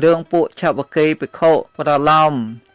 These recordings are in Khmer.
រឿងពួកឆាបកីភិក្ខុប្រឡំ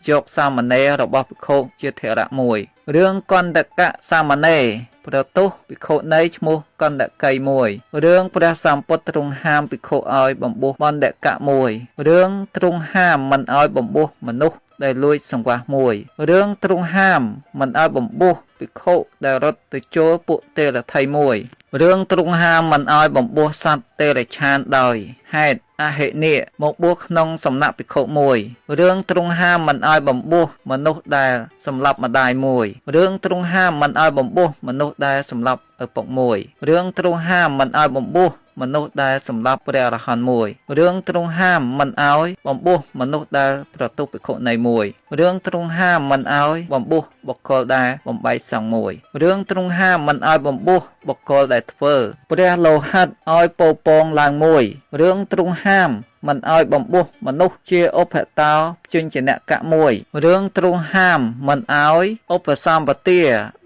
យកសាមណេររបស់ភិក្ខុជាថេរៈមួយរឿងកន្តកៈសាមណេរប្រទុះភិក្ខុនៃឈ្មោះកន្តកីមួយរឿងព្រះសម្ពុទ្ធទ្រង់ហាមភិក្ខុឲ្យបំពុះបណ្ឌកៈមួយរឿងទ្រង់ហាមមិនឲ្យបំពុះមនុស្សដែលលួចសង្វាសមួយរឿងទ្រង់ហាមមិនឲ្យបំពុះភិក្ខុដែលរត់ទៅចូលពួកទេរថីមួយរឿងទ្រង់ហាមមិនឲ្យបំពុះសត្វទេរឆានដោយហេតុអហិនិមកបួសក្នុងសំណាក់ភិក្ខុមួយរឿងទ្រង់ហាមមិនឲ្យបំពុះមនុស្សដែលសម្លាប់ម្ដាយមួយរឿងទ្រង់ហាមមិនឲ្យបំពុះមនុស្សដែលសម្លាប់ឪពុកមួយរឿងទ្រង់ហាមមិនឲ្យបំពុះមនុស្សដែលសម្លាប់ព្រះអរហន្តមួយរឿងទ្រង់ហាមមិនឲ្យបំពុះមនុស្សដែលប្រទុះភិក្ខុនៃមួយរឿងទ្រង់ហាមមិនឲ្យបំពុះបុគ្គលដែលបំបែកសង្ឃមួយរឿងទ្រង់ហាមមិនឲ្យបំពុះបុគ្គលដែលធ្វើព្រះលោហិតឲ្យពោពងឡើងមួយរឿងទ្រង់ហាមមិនឲ្យបំពុះមនុស្សជាឧបតោភ្ជញ្ជនកៈមួយរឿងទ្រង់ហាមមិនឲ្យឧបសម្បទា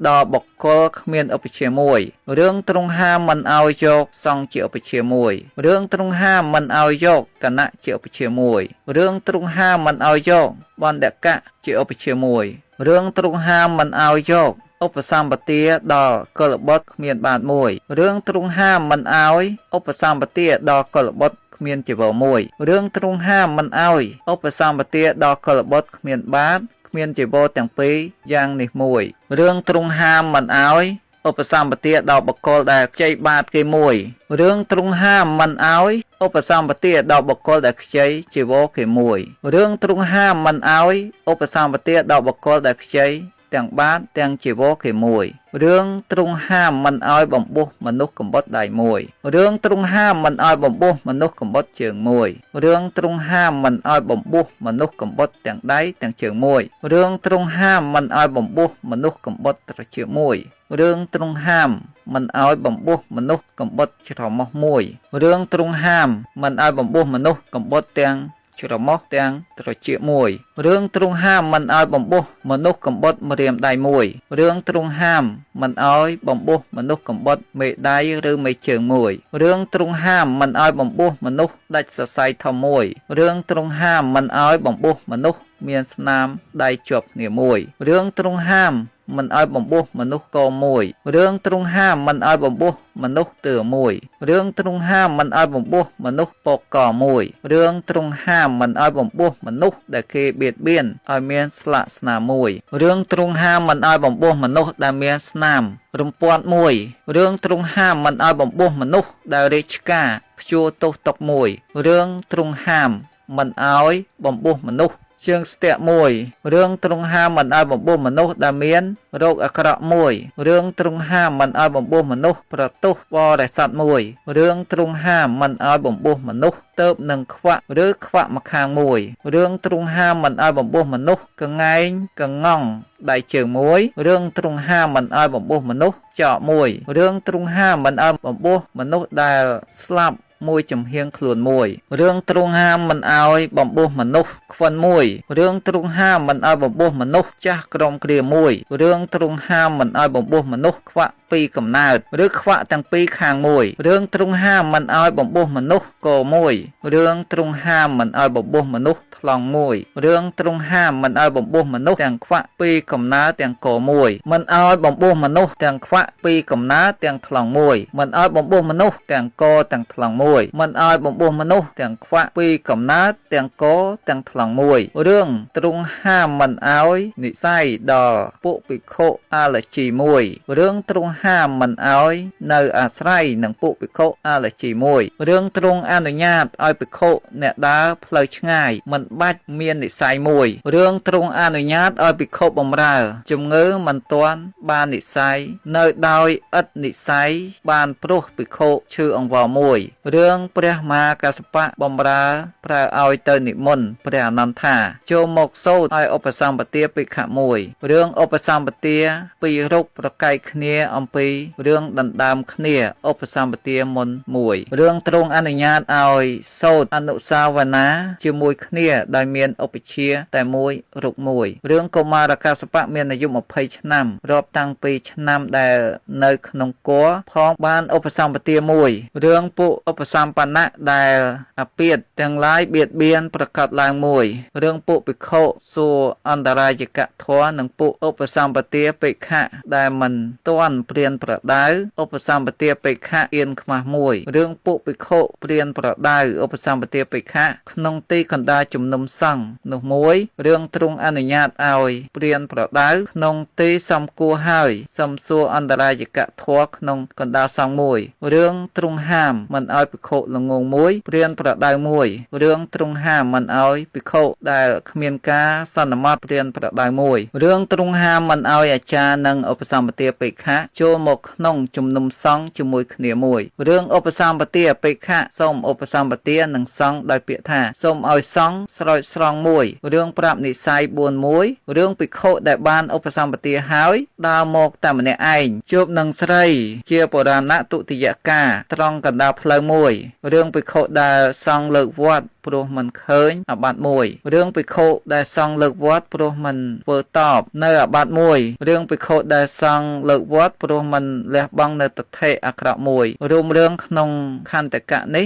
ដល់បុគ្គលគ្មានឧបជាមួយរឿងទ្រង់ហាមមិនឲ្យយកសង្ឃជាឧបជាមួយរឿងទ្រង់ហាមមិនឲ្យយកគណៈជាឧបជាមួយរឿងទ្រង់ហាមមិនឲ្យយកបណ្ឌកៈជាឧបជាមួយរឿងទ្រង់ហាមមិនឲ្យយកឧបសម្បទាដល់កុលបុត្រគ្មានបាតមួយរឿងទ្រង់ហាមមិនឲ្យឧបសម្បទាដល់កុលបុត្រគ្មានជីវរមួយរឿងទ្រង់ហាមមិនឲ្យឧបសម្បទាដល់កុលបុត្រគ្មានបាតគ្មានជីវរទាំងពីរយ៉ាងនេះមួយរឿងទ្រង់ហាមមិនឲ្យឧបសម្បទាដល់បុគ្គលដែលខ្ចីបាតគេមួយរឿងទ្រង់ហាមមិនឲ្យឧបសម្បទាដល់បុគ្គលដែលខ្ចីជីវរគេមួយរឿងទ្រង់ហាមមិនឲ្យឧបសម្បទាដល់បុគ្គលដែលខ្ចីទាំងបាតទាំងជីវរគេមួយរឿងទ្រង់ហាមមិនឲ្យបំពុះមនុស្សកំបុតដៃមួយរឿងទ្រង់ហាមមិនឲ្យបំពុះមនុស្សកំបុតជើងមួយរឿងទ្រង់ហាមមិនឲ្យបំពុះមនុស្សកំបុតទាំងដៃទាំងជើងមួយរឿងទ្រង់ហាមមិនឲ្យបំពុះមនុស្សកំបុតត្រចៀកមួយរឿងទ្រង់ហាមមិនឲ្យបំពុះមនុស្សកំបុតច្រមុះមួយរឿងទ្រង់ហាមមិនឲ្យបំពុះមនុស្សកំបុតទាំងច្រមុះទាំងត្រចៀកមួយរឿងទ្រង់ហាមមិនឲ្យបំពុះមនុស្សកំបុតម្រាមដៃមួយរឿងទ្រង់ហាមមិនឲ្យបំពុះមនុស្សកំបុតមេដៃឬមេជើងមួយរឿងទ្រង់ហាមមិនឲ្យបំពុះមនុស្សដាច់សរសៃធំមួយរឿងទ្រង់ហាមមិនឲ្យបំពុះមនុស្សមានស្នាមដៃជាប់គ្នាមួយរឿងទ្រង់ហាមមិនឲ្យបំពុះមនុស្សកមួយរឿងទ្រង់ហាមមិនឲ្យបំពុះមនុស្សទើមួយរឿងទ្រង់ហាមមិនឲ្យបំពុះមនុស្សពកកមួយរឿងទ្រង់ហាមមិនឲ្យបំពុះមនុស្សដែលគេបៀតបៀនឲ្យមានស្លាកស្នាមមួយរឿងទ្រង់ហាមមិនឲ្យបំពុះមនុស្សដែលមានស្នាមរំពាត់មួយរឿងទ្រង់ហាមមិនឲ្យបំពុះមនុស្សដែលរាជការព្យួរទោសតុកមួយរឿងទ្រង់ហាមមិនឲ្យបំពុះមនុស្សជើងស្ទាក់មួយរឿងទ្រង់ហាមមិនឲ្យបំពុះមនុស្សដែលមានរោគអាក្រក់មួយរឿងទ្រង់ហាមមិនឲ្យបំពុះមនុស្សប្រទុះបរិស័ទមួយរឿងទ្រង់ហាមមិនឲ្យបំពុះមនុស្សទៅនឹងខ្វាក់ឬខ្វាក់ម្ខាងមួយរឿងទ្រង់ហាមមិនឲ្យបំពុះមនុស្សកងែងកងង់ដៃជើងមួយរឿងទ្រង់ហាមមិនឲ្យបំពុះមនុស្សចោកមួយរឿងទ្រង់ហាមមិនឲ្យបំពុះមនុស្សដែលស្លាប់មួយចំហៀងខ្លួនមួយរឿងទ្រង់ហាមមិនឲ្យបំពុះមនុស្សខ្វិនមួយរឿងទ្រង់ហាមមិនឲ្យបំពុះមនុស្សចាស់ក្រមគ្រាមួយរឿងទ្រង់ហាមមិនឲ្យបំពុះមនុស្សខ្វាក់ពីកំណើតឬខ្វាក់ទាំងពីរខាងមួយរឿងទ្រង់ហាមមិនឲ្យបំពុះមនុស្សកមួយរឿងទ្រង់ហាមមិនឲ្យបំពុះមនុស្សថ្លង់មួយរឿងទ្រង់ហាមមិនឲ្យបំពុះមនុស្សទាំងខ្វាក់ពីកំណើតទាំងកមួយមិនឲ្យបំពុះមនុស្សទាំងខ្វាក់ពីកំណើតទាំងថ្លង់មួយមិនឲ្យបំពុះមនុស្សទាំងកទាំងថ្លង់មួយមិនឲ្យបំពុះមនុស្សទាំងខ្វាក់ពីកំណើតទាំងកទាំងថ្លង់មួយរឿងទ្រង់ហាមមិនឲ្យនិស័យដល់ពួកភិក្ខុអាឡជីមួយរឿងទ្រង់ហាមមិនឲ្យនៅអាស្រ័យនឹងពួកភិក្ខុអាឡជីមួយរឿងទ្រង់អនុញ្ញាតឲ្យភិក្ខុអ្នកដើរផ្លូវឆ្ងាយមិនបាច់មាននិស័យមួយរឿងទ្រង់អនុញ្ញាតឲ្យភិក្ខុបម្រើជំងឺមិនទាន់បាននិស័យនៅដោយឥតនិស័យបានព្រោះភិក្ខុឈឺអង្វរមួយរឿងព្រះមហាកសបៈបម្រើប្រើឲ្យទៅនិមន្តព្រះអនន្តថាចូលមកសូត្រឲ្យឧបសម្បទាភិក្ខមួយរឿងឧបសម្បទាពីររូបប្រកែកគ្នាអំ ពីរឿងដណ្ដើមគ្នាឧបសម្បទាមុនមួយរឿងទ្រង់អនុញ្ញាតឲ្យសូត្រអនុសាវនាជាមួយគ្នាដោយមានឧបជាតែមួយរូបមួយរឿងកុមារកាសបៈមានអាយុ20ឆ្នាំរាប់តាំងពីឆ្នាំដែលនៅក្នុងគរផងបានឧបសម្បទាមួយរឿងពួកឧបសម្បណៈដែលអាពាធទាំងឡាយបៀតបៀនប្រកាសឡើងមួយរឿងពួកភិក្ខុសួរអន្តរាយកធម៌និងពួកឧបសម្បទាបេក្ខៈដែលមិនទាន់ព្រានប្រដៅឧបសម្បទាបេក្ខៈអៀនខ្មាស់មួយរឿងពួកភិក្ខុព្រានប្រដៅឧបសម្បទាបេក្ខៈក្នុងទីកណ្ដាលជំនុំសង្ឃនោះមួយរឿងទ្រង់អនុញ្ញាតឲ្យព្រានប្រដៅក្នុងទីសំគួរហើយសំសួរអន្តរាយកធម៌ក្នុងកណ្ដាលសង្ឃមួយរឿងទ្រង់ហាមមិនឲ្យភិក្ខុល្ងងមួយព្រានប្រដៅមួយរឿងទ្រង់ហាមមិនឲ្យភិក្ខុដែលគ្មានការសន្មតព្រានប្រដៅមួយរឿងទ្រង់ហាមមិនឲ្យអាចារ្យនិងឧបសម្បទាបេក្ខៈចូលមកក្នុងជំនុំសង្ឃជាមួយគ្នាមួយរឿងឧបសម្បទាបេក្ខៈសូមឧបសម្បទានិងសង្ឃដោយពាក្យថាសូមឲ្យសង្ឃស្រោចស្រង់មួយរឿងប្រាប់និស័យ4មួយរឿងភិក្ខុដែលបានឧបសម្បទាហើយដើរមកតែម្នាក់ឯងជួបនឹងស្រីជាបុរាណទុតិយកាត្រង់កណ្ដាលផ្លូវមួយរឿងភិក្ខុដែលសង្ឃលើកវត្តព្រោះមិនឃើញអាបត្តិមួយរឿងភិក្ខុដែលសង្ឃលើកវត្តព្រោះមិនធ្វើតបនៅអាបត្តិមួយរឿងភិក្ខុដែលសង្ឃលើកវត្តព្រោះមិនលះបង់នៅទិដ្ឋិអាក្រក់មួយរួមរឿងក្នុងខន្តកៈនេះ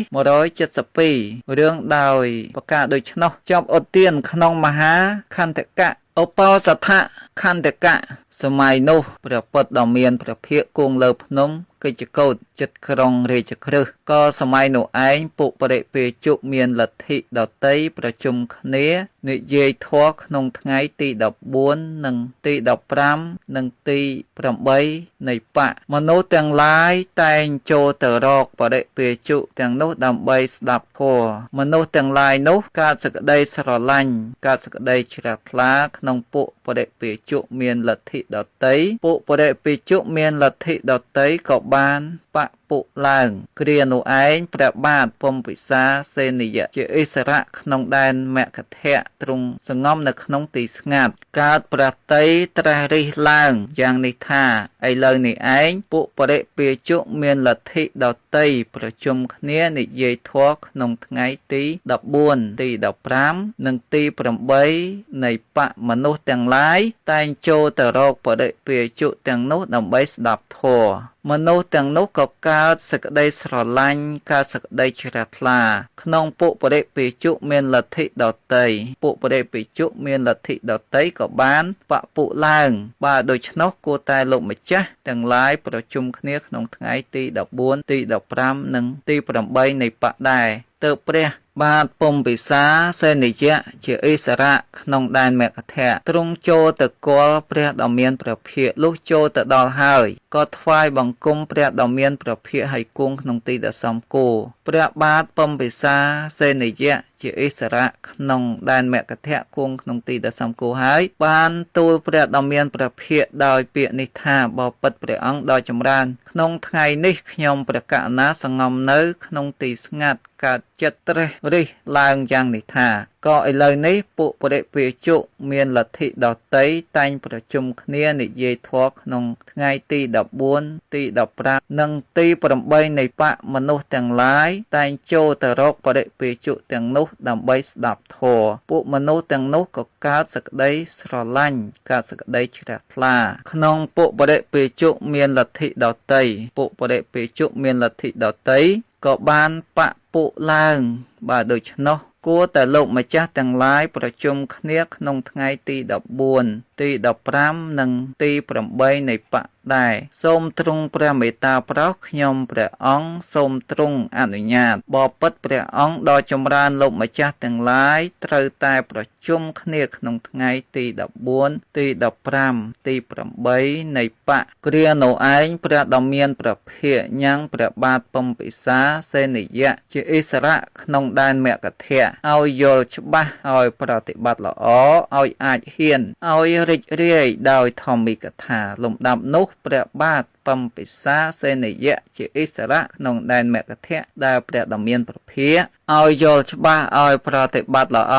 172រឿងដោយប្រការដូច្នោះចប់ឧទ្ទានក្នុងមហាខន្តកៈឧបោសថខន្តកៈសម័យនោះព្រះពុទ្ធដ៏មានព្រះភិក្ខគង់លើភ្នំកិច្ចកោតចិត្តក្រុងរាជក្រឹសក៏សម័យនោះឯងពុបរិពេជុមានលទ្ធិដតីប្រជុំគ្នានិយាយធម៌ក្នុងថ្ងៃទី14និងទី15និងទី8នៃបកមនុស្សទាំងឡាយតែងចូលទៅរកបរិពេជុទាំងនោះដើម្បីស្ដាប់ធម៌មនុស្សទាំងឡាយនោះកើតសេចក្តីស្រឡាញ់កើតសេចក្តីជ្រះថ្លាក្នុងពួកបរិពេជុមានលទ្ធិដតីពួកបរិពេជុមានលទ្ធិដតីក៏បានបពុឡើងគ្រានោះឯងព្រះបាទពំពិសាសេនិយៈជាឥស្សរៈក្នុងដែនមគធៈទ្រង់សងំនៅក្នុងទីស្ងាត់កើតប្រតិត្រេះរិះឡើងយ៉ាងនេះថាឥឡូវនេះឯងពួកបរិពាជុមានលទ្ធិដតីប្រជុំគ្នានិយាយធម៌ក្នុងថ្ងៃទី14ទី15និងទី8នៃបកមនុស្សទាំងឡាយតែងចូលទៅរកបរិពាជុទាំងនោះដើម្បីស្ដាប់ធម៌មនុស្សទាំងនោះក៏កើតសេចក្តីស្រឡាញ់កើតសេចក្តីជ្រះថ្លាក្នុងពួកបរិពេជុមានលទ្ធិដតីពួកបរិពេជុមានលទ្ធិដតីក៏បានបពុឡើងបើដូច្នោះគួរតែលោកម្ចាស់ទាំងឡាយប្រជុំគ្នាក្នុងថ្ងៃទី14ទី15និងទី8នៃបកដែរទើបព្រះបាទពំពិសាសេនិយៈជាឥស្សរៈក្នុងដែនមគធៈទ្រង់ចូលទៅគាល់ព្រះដ៏មានព្រះភិក្ខលុះចូលទៅដល់ហើយក៏ថ្វាយបង្គំព្រះដ៏មានព្រះភិក្ខឲ្យគង់ក្នុងទីដ៏សមគួរព្រះបាទពំពិសាសេនិយៈជាឥស្សរៈក្នុងដែនមគធៈគង់ក្នុងទីដ៏សមគួរហើយបានទូលព្រះដ៏មានព្រះភិក្ខដោយពាក្យនេះថាបបិទ្ធព្រះអង្គដ៏ចម្រើនក្នុងថ្ងៃនេះខ្ញុំព្រះករុណាសងំនៅក្នុងទីស្ងាត់កើតចិត្តត្រេះរិះឡើងយ៉ាងនេះថាក៏ឥឡូវនេះពួកបរិពាជុមានលទ្ធិដតីតែងប្រជុំគ្នានិយាយធម៌ក្នុងថ្ងៃទី14ទី15និងទី8នៃបកមនុស្សទាំងឡាយតែងចូលទៅរកបរិពាជុទាំងនោះដើម្បីស្ដាប់ធម៌ពួកមនុស្សទាំងនោះក៏កើតសេចក្តីស្រឡាញ់កើតសេចក្តីជ្រះថ្លាក្នុងពួកបរិពាជុមានលទ្ធិដតីពួកបរិពាជុមានលទ្ធិដតីក៏បានបពុឡើងបើដូច្នោះគួរតែលោកម្ចាស់ទាំងឡាយប្រជុំគ្នាក្នុងថ្ងៃទី14ទី15និងទី8នៃបកដែរសូមទ្រង់ព្រះមេត្តាប្រោសខ្ញុំព្រះអង្គសូមទ្រង់អនុញ្ញាតបបិទ្ធព្រះអង្គដ៏ចម្រើនលោកម្ចាស់ទាំងឡាយត្រូវតែប្រជុំគ្នាក្នុងថ្ងៃទី14ទី15ទី8នៃបកគ្រានោះឯងព្រះដ៏មានព្រះភិក្ខញ៉ាំងព្រះបាទពំពិសាសេនិយៈជាឥស្សរៈក្នុងដែនមគធៈឲ្យយល់ច្បាស់ឲ្យប្រតិបត្តិល្អឲ្យអាចហ៊ានឲ្យរីករាយដោយធម្មិកថាលំដាប់នោះព្រះបាទពំពិសាសេនិយៈជាឥស្សរៈក្នុងដែនមគធៈដែលព្រះដ៏មានព្រះភិក្ខឲ្យយល់ច្បាស់ឲ្យប្រតិបត្តិល្អ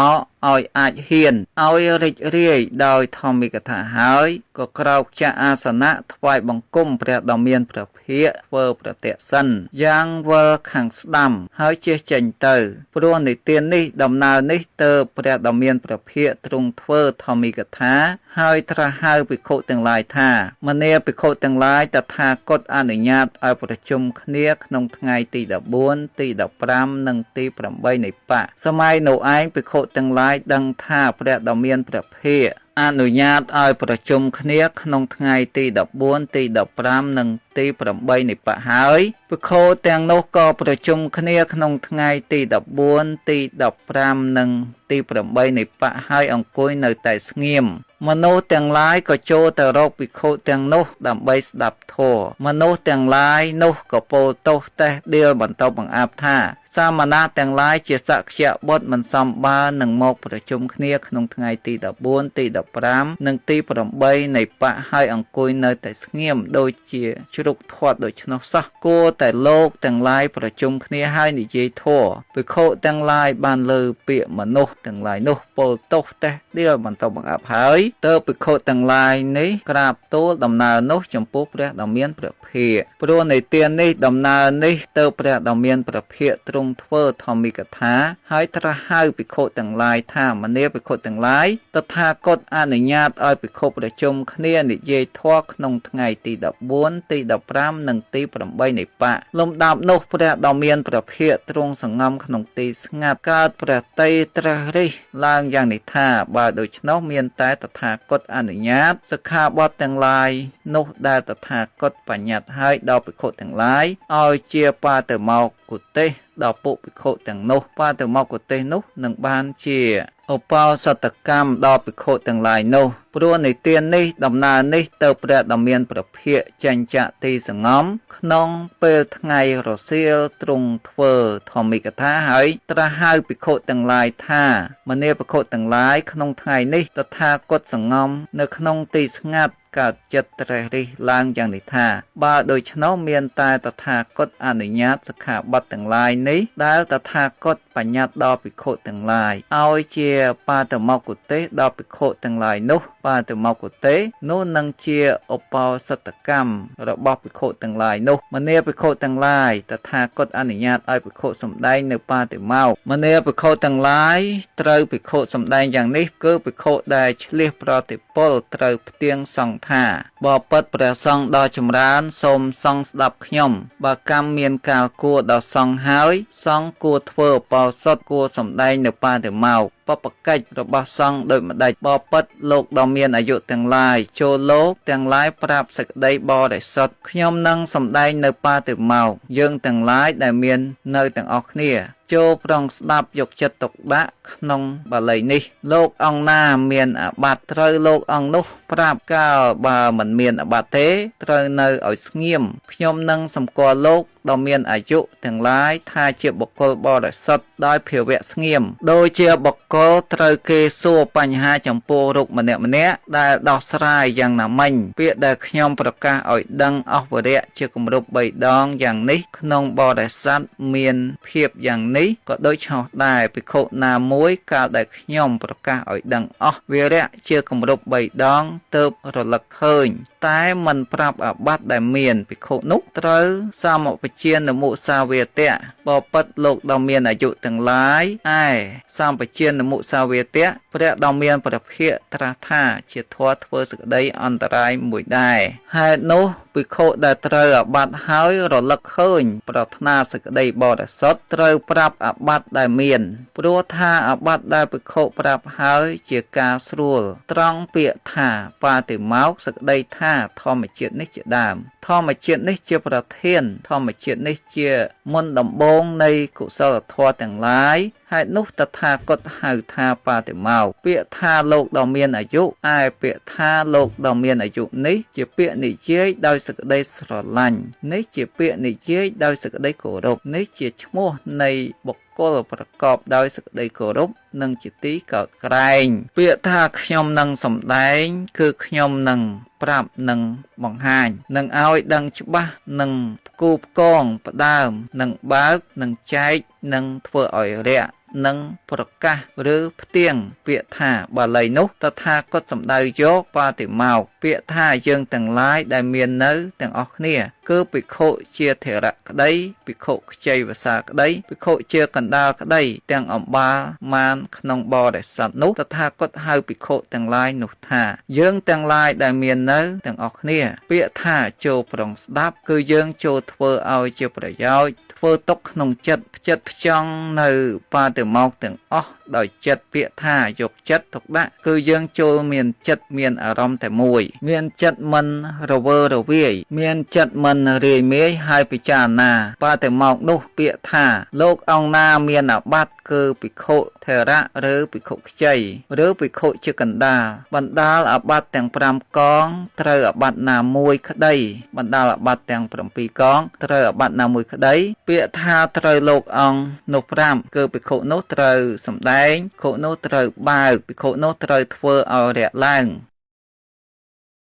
ឲ្យអាចហ៊ានឲ្យរីករាយដោយធម្មិកថាហើយក៏ក្រោកចាក់អាសនៈថ្វាយបង្គំព្រះដ៏មានព្រះភិក្ខធ្វើប្រតិសិនយ៉ាងវិលខាងស្ដាំហើយជះចេញទៅព្រោះនិទាននេះដំណើរនេះទៅព្រះដ៏មានព្រះភិក្ខទ្រង់ធ្វើធម្មិកថាហើយត្រាស់ហៅភិក្ខុទាំងឡាយថាមនាភិក្ខុទាំងឡាយតថាគតអនុញ្ញាតឲ្យប្រជុំគ្នាក្នុងថ្ងៃទី14ទី15និងទី8នៃបៈសម័យនោះឯងភិក្ខុទាំងឡាយដឹងថាព្រះដ៏មានព្រះភិក្ខអនុញ្ញាតឲ្យប្រជុំគ្នាក្នុងថ្ងៃទី14ទី15និងទី8នៃបៈហើយភិក្ខុទាំងនោះក៏ប្រជុំគ្នាក្នុងថ្ងៃទី14ទី15និងទី8នៃបៈហើយអង្គុយនៅតែស្ងៀមមនុស្សទាំងឡាយក៏ចូលទៅរកភិក្ខុទាំងនោះដើម្បីស្ដាប់ធម៌មនុស្សទាំងឡាយនោះក៏ពោលទោសតេះដៀលបន្តបង្អាប់ថាសាមណេរទាំងឡាយជាសក្យបុត្រមិនសមបើនឹងមកប្រជុំគ្នាក្នុងថ្ងៃទី14ទី15និងទី8នៃបៈហើយអង្គុយនៅតែស្ងៀមដូចជាជ្រុកធាត់ដូច្នោះសោះគួរតែលោកទាំងឡាយប្រជុំគ្នាហើយនិយាយធម៌ភិក្ខុទាំងឡាយបានលើពាក្យមនុស្សទាំងឡាយនោះពោលទោសតេះដៀលបន្តបង្អាប់ហើយទើបភិក្ខុទាំងឡាយនេះក្រាបទូលដំណើរនោះចំពោះព្រះដ៏មានព្រះភិក្ខព្រោះនៃទាននេះដំណើរនេះទើបព្រះដ៏មានព្រះភិក្ខទ្រង់ធ្វើធម្មិកថាហើយត្រាស់ហៅភិក្ខុទាំងឡាយថាមនាភិក្ខុទាំងឡាយតថាគតអនុញ្ញាតឲ្យភិក្ខុប្រជុំគ្នានិយាយធម៌ក្នុងថ្ងៃទី14ទី15និងទី8នៃបៈលំដាប់នោះព្រះដ៏មានព្រះភិក្ខទ្រង់សង្ងំក្នុងទីស្ងាត់កើតព្រះតីត្រាស់រិះឡើងយ៉ាងនេះថាបើដូច្នោះមានតែតថាគតអនុញ្ញាតសិក្ខាបទទាំងឡាយនោះដែលតថាគតបញ្ញត្តិឲ្យដល់ភិក្ខុទាំងឡាយឲ្យជាបាតមោគទេសដល់ពួកភិក្ខុទាំងនោះបាតមោគទេសនោះនឹងបានជាឧបោសថកម្មដល់ភិក្ខុទាំងឡាយនោះព្រោះនៃទាននេះដំណើរនេះទៅព្រះដ៏មានព្រះភិក្ខចេញចាក់ទីសង្ងំក្នុងពេលថ្ងៃរសៀលទ្រង់ធ្វើធម្មិកថាហើយត្រាស់ហៅភិក្ខុទាំងឡាយថាមនាភិក្ខុទាំងឡាយក្នុងថ្ងៃនេះតថាគតសង្ងំនៅក្នុងទីស្ងាត់កើតចិត្តត្រេះរិះឡើងយ៉ាងនេះថាបើដូច្នោះមានតែតថាគតអនុញ្ញាតសិក្ខាបទទាំងឡាយនេះដែលតថាគតបញ្ញត្តិដល់ភិក្ខុទាំងឡាយឲ្យជាបាតមោគទេសដល់ភិក្ខុទាំងឡាយនោះបាតមោគទេសនោះនឹងជាឧបោសថកម្មរបស់ភិក្ខុទាំងឡាយនោះមនាភិក្ខុទាំងឡាយតថាគតអនុញ្ញាតឲ្យភិក្ខុសម្ដែងនៅបាតមោគមនាភិក្ខុទាំងឡាយត្រូវភិក្ខុសម្ដែងយ៉ាងនេះគឺភិក្ខុដែលឆ្លៀសប្រតិពលត្រូវផ្ទៀងសង្ឃថាបបិទ្ធព្រះសង្ឃដ៏ចម្រើនសូមសង្ឃស្ដាប់ខ្ញុំបើកម្មមានកាលគួរដល់សង្ឃហើយសង្ឃគួរធ្វើឧបោសថគួរសម្ដែងនៅបាតមោគបព្វកិច្ចរបស់សង្ឃដូចម្ដេចបបិទ្ធលោកដ៏មានអាយុទាំងឡាយចូលលោកទាំងឡាយប្រាប់សេចក្តីបរិសុទ្ធខ្ញុំនឹងសម្ដែងនៅបាតមោគយើងទាំងឡាយដែលមាននៅទាំងអស់គ្នាចូលប្រងស្ដាប់យកចិត្តទុកដាក់ក្នុងបាលីនេះលោកអង្គណាមានអាបត្តិត្រូវលោកអង្គនោះប្រាប់កាលបើមិនមានអាបត្តិទេត្រូវនៅឲ្យស្ងៀមខ្ញុំនឹងសម្គាល់លោកដ៏មានអាយុទាំងឡាយថាជាបុគ្គលបរិសុទ្ធដោយភាវៈស្ងៀមដូចជាបុគ្គលត្រូវគេសួរបញ្ហាចំពោះរូបម្នាក់ដែលដោះស្រាយយ៉ាងណាមិញពាក្យដែលខ្ញុំប្រកាសឲ្យដឹងអស់វរៈជាគម្រប់3ដងយ៉ាងនេះក្នុងបរិស័ទមានភាពយ៉ាងនេះក៏ដូចឆោះដែរភិក្ខុណាមួយកាលដែលខ្ញុំប្រកាសឲ្យដឹងអស់វរៈជាគម្រប់3ដងទើបរលឹកឃើញតែមិនប្រាប់អាបត្តិដែលមានភិក្ខុនោះត្រូវសមបជានមុសាវាទៈបបិទ្ធលោកដ៏មានអាយុទាំងឡាយឯសម្បជានមុសាវាទៈព្រះដ៏មានព្រះភិក្ខត្រាស់ថាជាធម៌ធ្វើសេចក្តីអន្តរាយមួយដែរហេតុនោះភិក្ខុដែលត្រូវអាបត្តិហើយរលឹកឃើញប្រាថ្នាសេចក្តីបរិសុទ្ធត្រូវប្រាប់អាបត្តិដែលមានព្រោះថាអាបត្តិដែលភិក្ខុប្រាប់ហើយជាការស្រួលត្រង់ពាក្យថាបាតិមោក្ខសេចក្តីថាធម្មជាតិនេះជាដើមធម្មជាតិនេះជាប្រធានធម្មជាតិនេះជាមុនដំបូងនៃកុសលធម៌ទាំងឡាយហេតុនោះតថាគតហៅថាបាតិមោក្ខពាក្យថាលោកដ៏មានអាយុឯពាក្យថាលោកដ៏មានអាយុនេះជាពាក្យនិយាយដោយសេចក្តីស្រឡាញ់នេះជាពាក្យនិយាយដោយសេចក្តីគោរពនេះជាឈ្មោះនៃបុគ្គលប្រកបដោយសេចក្តីគោរពនិងជាទីកោតក្រែងពាក្យថាខ្ញុំនឹងសម្ដែងគឺខ្ញុំនឹងប្រាប់នឹងបង្ហាញនឹងឲ្យដឹងច្បាស់នឹងផ្គូផ្គងផ្ដើមនឹងបើកនឹងចែកនឹងធ្វើឲ្យរាក់ និងប្រកាសឬផ្ទៀងពាក្យថាបាលីនោះតថាគតសំដៅយកបតិមោក្ខពាក្យថាយើងទាំងឡាយដែលមាននៅទាំងអស់គ្នាគឺភិក្ខុជាថេរៈក្តីភិក្ខុខ្ចីវសាក្តីភិក្ខុជាកណ្ដាលក្តីទាំងអំបាលមានក្នុងបរិស័ទនោះតថាគតហៅភិក្ខុទាំងឡាយនោះថាយើងទាំងឡាយដែលមាននៅទាំងអស់គ្នាពាក្យថាចូលប្រុងស្ដាប់គឺយើងចូលធ្វើឲ្យជាប្រយោជន៍ធ្វើទុកក្នុងចិត្តផ្ចិតផ្ចង់នៅបតិមោក្ខទាំងអស់ដោយចិត្តពាក្យថាយកចិត្តទុកដាក់គឺយើងចូលមានចិត្តមានអារម្មណ៍តែមួយមានចិត្តមិនរវើរវាយមានចិត្តមិនរាយមាយហើយពិចារណាបតិមោក្ខនោះពាក្យថាលោកអង្គណាមានអាបត្តិគឺភិក្ខុថេរៈឬភិក្ខុខ្ចីឬភិក្ខុជាកណ្ដាលបណ្ដាលអាបត្តិទាំង5កងត្រូវអាបត្តិណាមួយក្តីបណ្ដាលអាបត្តិទាំង7កងត្រូវអាបត្តិណាមួយក្តីពាក្យថាត្រូវលោកអង្គនោះ5គឺភិក្ខុនោះត្រូវសម្ដែងភិក្ខុនោះត្រូវបើកភិក្ខុនោះត្រូវធ្វើឲ្យរាក់ឡើង